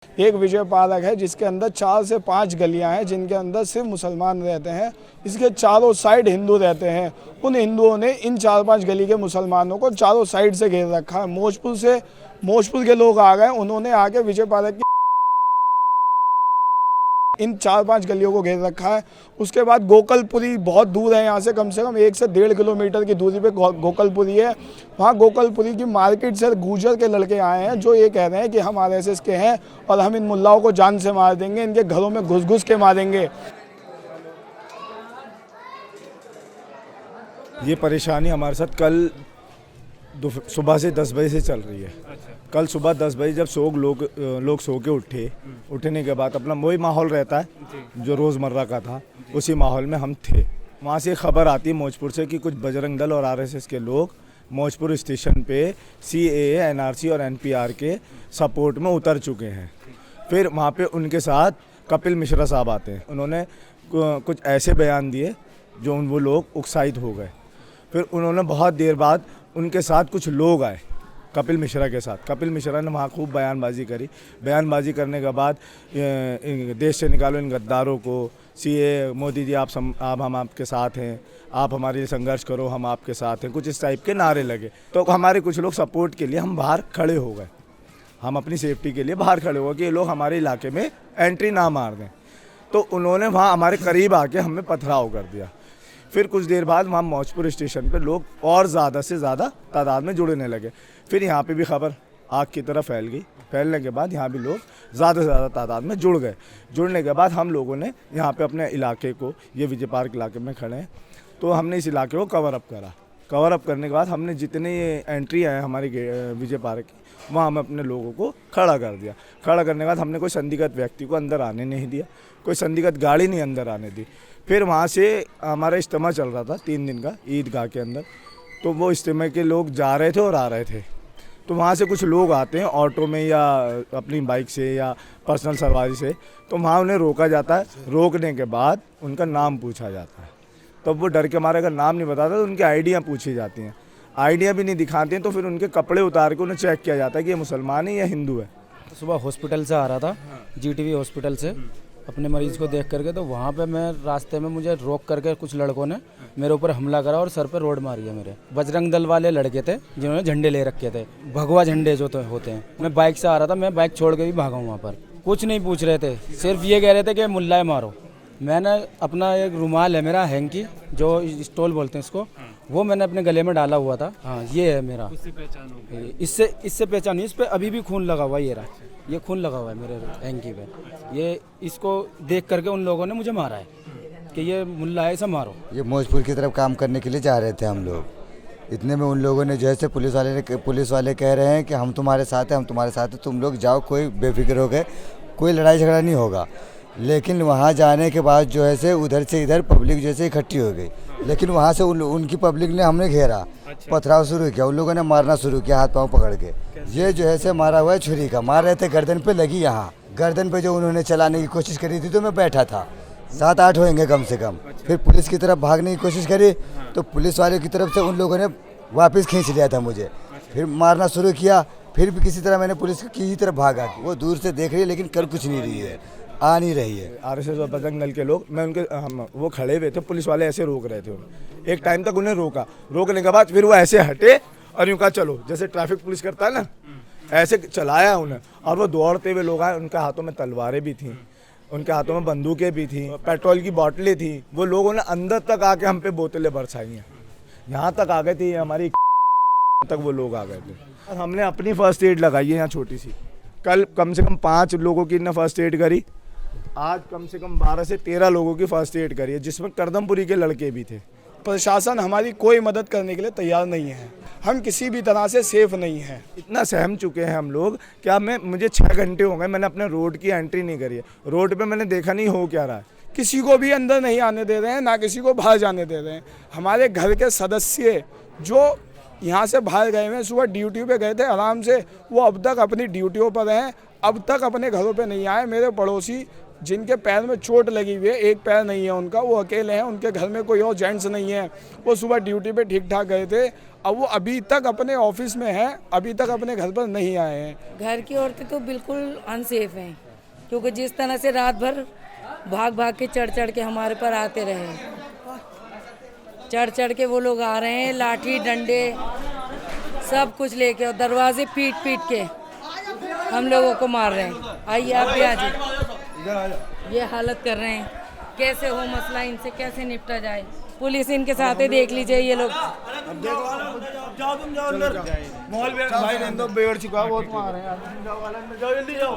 एक विजय पार्क है जिसके अंदर 4 से 5 गलियां हैं जिनके अंदर सिर्फ मुसलमान रहते हैं। इसके चारों साइड हिंदू रहते हैं। उन हिंदुओं ने इन 4-5 गली के मुसलमानों को चारों साइड से घेर रखा है। मौजपुर के लोग आ गए, उन्होंने आके विजय पार्क की इन 4-5 गलियों को घेर रखा है। उसके बाद गोकलपुरी बहुत दूर है, यहाँ से कम 1 से 1.5 किलोमीटर की दूरी पे गोकलपुरी है। वहाँ गोकलपुरी की मार्केट से गुजर के लड़के आए हैं जो ये कह रहे हैं कि हम आरएसएस के हैं और हम इन मुल्लाओं को जान से मार देंगे, इनके घरों में घुस घुस के मारेंगे। ये परेशानी हमारे साथ कल सुबह से 10 बजे से चल रही है। कल सुबह 10 बजे जब लोग सो के उठने के बाद अपना वही माहौल रहता है जो रोज़मर्रा का था, उसी माहौल में हम थे। वहाँ से खबर आती है मौजपुर से कि कुछ बजरंग दल और आरएसएस के लोग मौजपुर स्टेशन पे सीएए, एनआरसी और एनपीआर के सपोर्ट में उतर चुके हैं। फिर वहाँ पे उनके साथ कपिल मिश्रा साहब आते हैं। उन्होंने कुछ ऐसे बयान दिए जो वो लोग उत्साहित हो गए। फिर उन्होंने बहुत देर बाद उनके साथ कुछ लोग आए कपिल मिश्रा के साथ। कपिल मिश्रा ने वहाँ खूब बयानबाजी करी। बयानबाजी करने के बाद देश से निकालो इन गद्दारों को, सीए मोदी जी आप हम आपके साथ हैं, आप हमारे लिए संघर्ष करो, हम आपके साथ हैं, कुछ इस टाइप के नारे लगे। तो हमारे कुछ लोग सपोर्ट के लिए हम बाहर खड़े हो गए। हम अपनी सेफ्टी के लिए बाहर खड़े हो गए कि ये लोग हमारे इलाके में एंट्री ना मार दें। तो उन्होंने वहाँ हमारे करीब आके हमें पथराव कर दिया। फिर कुछ देर बाद वहाँ मौजपुर स्टेशन पे लोग और ज़्यादा से ज़्यादा तादाद में जुड़ने लगे। फिर यहाँ पे भी खबर आग की तरह फैल गई। फैलने के बाद यहाँ भी लोग ज़्यादा से ज़्यादा तादाद में जुड़ गए। जुड़ने के बाद हम लोगों ने यहाँ पे अपने इलाके को, ये विजय पार्क इलाके में खड़े हैं, तो हमने इस इलाके को कवर अप करा। कवर अप करने के बाद हमने जितने ये एंट्री आए हमारी विजय पार्क की, वहाँ हमने अपने लोगों को खड़ा कर दिया। खड़ा करने के बाद हमने कोई संदिग्ध व्यक्ति को अंदर आने नहीं दिया, कोई संदिग्ध गाड़ी नहीं अंदर आने दी। फिर वहाँ से हमारा इज्तिमा चल रहा था 3 दिन का ईदगाह के अंदर। तो वो इज्तिमा के लोग जा रहे थे और आ रहे थे। तो वहाँ से कुछ लोग आते हैं ऑटो में या अपनी बाइक से या पर्सनल सवारी से, तो वहाँ उन्हें रोका जाता है। रोकने के बाद उनका नाम पूछा जाता है। तो वो डर के मारे अगर नाम नहीं बताता तो उनकी आइडियाँ पूछी जाती हैं। आइडिया भी नहीं दिखाते हैं तो फिर उनके कपड़े उतार के उन्हें चेक किया जाता है कि ये मुसलमान है या हिंदू है। सुबह हॉस्पिटल से आ रहा था, जीटीवी हॉस्पिटल से अपने मरीज़ को देख करके, तो वहाँ पे मैं रास्ते में मुझे रोक करके कुछ लड़कों ने मेरे ऊपर हमला करा और सर पे रोड मारी है मेरे। बजरंग दल वाले लड़के थे जिन्होंने झंडे ले रखे थे, भगवा झंडे जो तो होते हैं। मैं बाइक से आ रहा था, मैं बाइक छोड़ के भी भागा हूँ। वहाँ पर कुछ नहीं पूछ रहे थे, सिर्फ ये कह रहे थे कि मुल्ला मारो। मैंने अपना एक रुमाल है मेरा हैंकी, जो स्टोल बोलते हैं इसको, वो मैंने अपने गले में डाला हुआ था। हाँ, ये है मेरा। इससे पहचान हुई। इस पर अभी भी खून लगा हुआ है। ये खून लगा हुआ है मेरे हैंकी पे। ये इसको देख करके उन लोगों ने मुझे मारा है कि ये मुल्ला है, इसे मारो। ये मौजपुर की तरफ काम करने के लिए जा रहे थे हम लोग। इतने में उन लोगों ने, जैसे पुलिस वाले कह रहे हैं कि हम तुम्हारे साथ हैं, हम तुम्हारे साथ हैं, तुम लोग जाओ, कोई बेफिक्र हो गए, कोई लड़ाई झगड़ा नहीं होगा। लेकिन वहाँ जाने के बाद जो है से उधर से इधर पब्लिक जैसे इकट्ठी हो गई। लेकिन वहाँ से उनकी पब्लिक ने हमने घेरा, पथराव शुरू किया, उन लोगों ने मारना शुरू किया हाथ पांव पकड़ के। ये जो है से मारा हुआ है छुरी का, मार रहे थे गर्दन पे लगी। यहाँ गर्दन पे जो उन्होंने चलाने की कोशिश करी थी तो मैं बैठा था। 7-8 होंगे कम से कम। फिर पुलिस की तरफ भागने की कोशिश करी तो पुलिस वाले की तरफ से उन लोगों ने वापस खींच लिया था मुझे। फिर मारना शुरू किया। फिर भी किसी तरह मैंने पुलिस की ही तरफ भागा। वो दूर से देख रही है लेकिन कर कुछ नहीं रही है, आ नहीं रही है। आरएसएस और बजरंग दल के लोग, वो खड़े हुए थे, पुलिस वाले ऐसे रोक रहे थे उन्हें। एक टाइम तक उन्हें रोका, रोकने के बाद फिर वो ऐसे हटे और यूँ कहा चलो, जैसे ट्रैफिक पुलिस करता है ना, ऐसे चलाया उन्हें। और वो दौड़ते हुए लोग आए, उनके हाथों में तलवारें भी थीं, उनके हाथों में बंदूकें भी थीं, पेट्रोल की बोतलें थी। वो लोगों ने अंदर तक आके हम पे बोतलें बरसाई हैं। यहाँ तक आ गए थे हमारी तक वो लोग आ गए थे। और हमने अपनी फर्स्ट एड लगाई है यहाँ छोटी सी। कल कम से कम 5 लोगों की ने फर्स्ट एड करी। आज कम से कम 12 से 13 लोगों की फर्स्ट एड करी है, जिसमें करदमपुरी के लड़के भी थे। प्रशासन हमारी कोई मदद करने के लिए तैयार नहीं है। हम किसी भी तरह से सेफ नहीं हैं। इतना सहम चुके हैं हम लोग, क्या मुझे 6 घंटे हो गए, मैंने अपने रोड की एंट्री नहीं करी है। रोड पे मैंने देखा नहीं हो क्या रहा है। किसी को भी अंदर नहीं आने दे रहे हैं, ना किसी को बाहर जाने दे रहे हैं। हमारे घर के सदस्य जो यहाँ से बाहर गए हैं, सुबह ड्यूटी पे गए थे आराम से, वो अब तक अपनी ड्यूटियों पर हैं, अब तक अपने घरों पे नहीं आए। मेरे पड़ोसी जिनके पैर में चोट लगी हुई है, एक पैर नहीं है उनका, वो अकेले हैं, उनके घर में कोई और जेंट्स नहीं है। वो सुबह ड्यूटी पे ठीक ठाक गए थे, अब वो अभी तक अपने ऑफिस में है, अभी तक अपने घर पर नहीं आए हैं। घर की औरतें तो बिल्कुल अनसेफ हैं, क्योंकि जिस तरह से रात भर भाग भाग के चढ़ चढ़ के हमारे पर आते रहे, चढ़ चढ़ के वो लोग आ रहे हैं, लाठी डंडे सब कुछ लेके, और दरवाजे पीट पीट के हम लोगों को मार रहे हैं। आइए आप भी आ जाइए, ये हालत कर रहे हैं। कैसे हो मसला, इनसे कैसे निपटा जाए? पुलिस इनके साथ ही, देख लीजिए ये लोग। माहौल भाई रहने दो, बेड़ चुका है, बहुत मार रहे हैं, जाओ जल्दी जाओ।